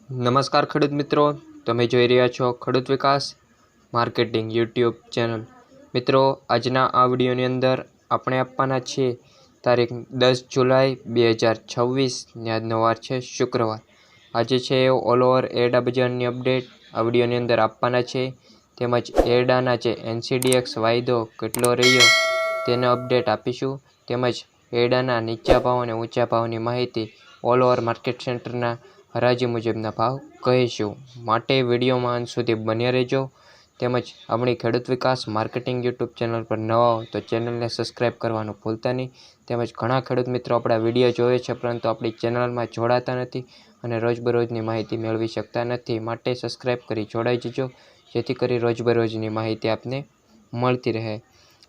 નમસ્કાર ખેડૂત મિત્રો, તમે જોઈ રહ્યા છો ખેડૂત વિકાસ માર્કેટિંગ યુટ્યુબ ચેનલ। મિત્રો, આજના આ વિડીયોની અંદર આપણે આપવાના છીએ તારીખ 10 જુલાઈ 2026 ને આજનો વાર છે શુક્રવાર। આજે છે ઓલ ઓવર એરડા બજારની અપડેટ આ વિડીયોની અંદર આપવાના છે, તેમજ એરડાના જે NCDX વાયદો કેટલો રહ્યો તેનો અપડેટ આપીશું, તેમજ એરડાના નીચા ભાવ અને ઊંચા ભાવની માહિતી ઓલ ઓવર માર્કેટ સેન્ટરના હરાજી મુજબના ભાવ કહીશું। માટે વિડીયોમાં અંત સુધી બન્યા રહેજો। તેમજ આપણી ખેડૂત વિકાસ માર્કેટિંગ યુટ્યુબ ચેનલ પર નવા હો તો ચેનલને સબસ્ક્રાઈબ કરવાનું ભૂલતા નહીં। તેમજ ઘણા ખેડૂત મિત્રો આપણા વિડીયો જોવે છે પરંતુ આપણી ચેનલમાં જોડાતા નથી અને રોજબરોજની માહિતી મેળવી શકતા નથી, માટે સબસ્ક્રાઈબ કરી જોડાઈ જજો, જેથી કરી રોજબરોજની માહિતી આપને મળતી રહે।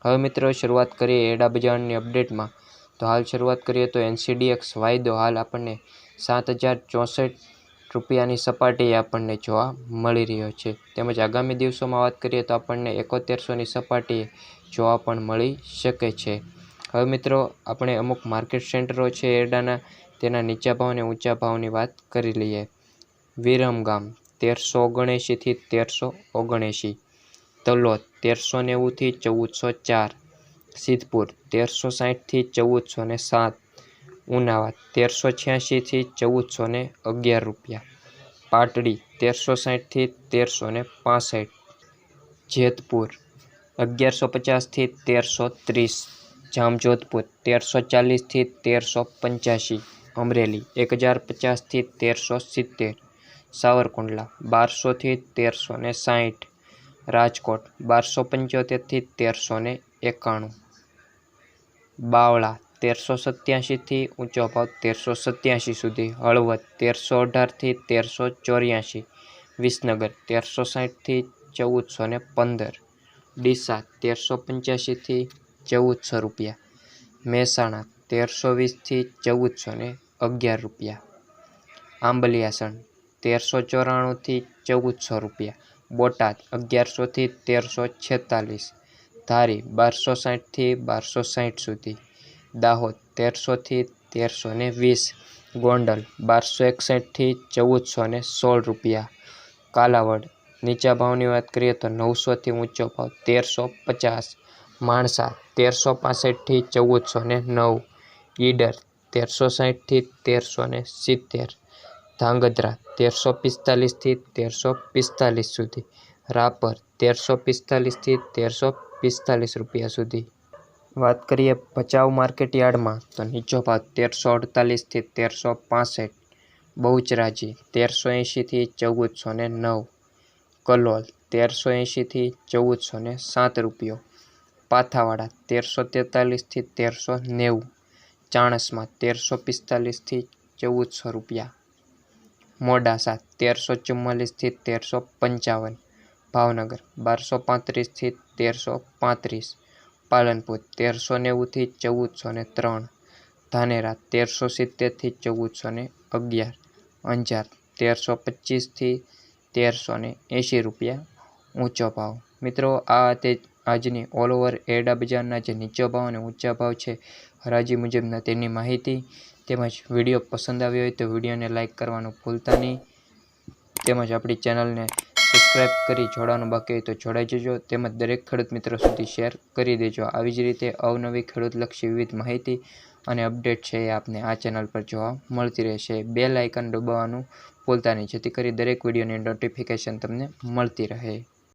હવે મિત્રો, શરૂઆત કરીએ એરડા બજારની અપડેટમાં। તો હાલ શરૂઆત કરીએ તો NCDX વાયદો હાલ આપણને 7064 રૂપિયાની સપાટીએ આપણને જોવા મળી રહ્યો છે, તેમજ આગામી દિવસોમાં વાત કરીએ તો આપણને 7100ની સપાટીએ જોવા પણ મળી શકે છે। હવે મિત્રો, આપણે અમુક માર્કેટ સેન્ટરો છે એરડાના, તેના નીચા ભાવ અને ઊંચા ભાવની વાત કરી લઈએ। વિરમગામ 1379 થી 1379, તલોદ 1390 થી 1404, સિદ્ધપુર 1360 થી 1407, ઉનાવા 1386 થી 1411 રૂપિયા, પાટડી 1360 થી 1365, જેતપુર 1150 થી 1330, જામજોધપુર 1340 થી 1385, અમરેલી 1050 થી 1370, સાવરકુંડલા 1200 થી 1360, રાજકોટ 1275 થી 1391, બાવળા 1387 થી ઊંચો ભાવ 1387 સુધી, હળવદ 1318 થી 1384, વિસનગર 1360 થી 1415, ડીસા 1385 થી 1400 રૂપિયા, મહેસાણા 1320 થી 1411 રૂપિયા, આંબલિયાસણ 1394 થી 1400 રૂપિયા, બોટાદ 1100 થી 1346, ધારી 1260 થી 1260 સુધી, દાહોદ 1300 થી 1320, ગોંડલ 1261 થી 1416 રૂપિયા, કાલાવડ નીચા ભાવની વાત કરીએ તો 900 થી ઊંચો ભાવ 1350, માણસા 1365 થી 1409, ઈડર 1360 થી 1370, ધાંગધ્રા 1345 થી 1345 સુધી, રાપર 1345 થી 1345 રૂપિયા સુધી। વાત કરીએ ભચાઉ માર્કેટ યાર્ડમાં તો નીચો ભાવ 1348 થી 1365, બહુચરાજી 1380 થી 1409, કલોલ 1380 થી 1407 રૂપિયો, પાથાવાડા 1343 થી 1390, ચાણસ્મા 1345 થી 1400 રૂપિયા, મોડાસા 1344 થી 1355, ભાવનગર 1235 થી 1335, પાલનપુર 1390 થી 1403, ધાનેરા 1370 થી 1411, અંજાર 1325 થી 1380 રૂપિયા ઊંચો ભાવ। મિત્રો, આ તે આજની ઓલ ઓવર એરડા બજારના જે નીચો ભાવ અને ઊંચા ભાવ છે હરાજી મુજબના તેની માહિતી। તેમજ વિડીયો પસંદ આવ્યો હોય તો વિડીયોને લાઇક કરવાનું ભૂલતા નહીં, તેમજ આપણી ચેનલને સબસ્ક્રાઈબ કરી જોડાવાનું બાકી હોય તો જોડાઈ જજો, તેમજ દરેક ખેડૂત મિત્રો સુધી શેર કરી દેજો। આવી જ રીતે અવનવી ખેડૂતલક્ષી વિવિધ માહિતી અને અપડેટ છે એ આપને આ ચેનલ પર જોવા મળતી રહેશે। બેલ આઇકન દબાવવાનું ભૂલતા નહીં, જેથી કરી દરેક વિડીયોની નોટિફિકેશન તમને મળતી રહે।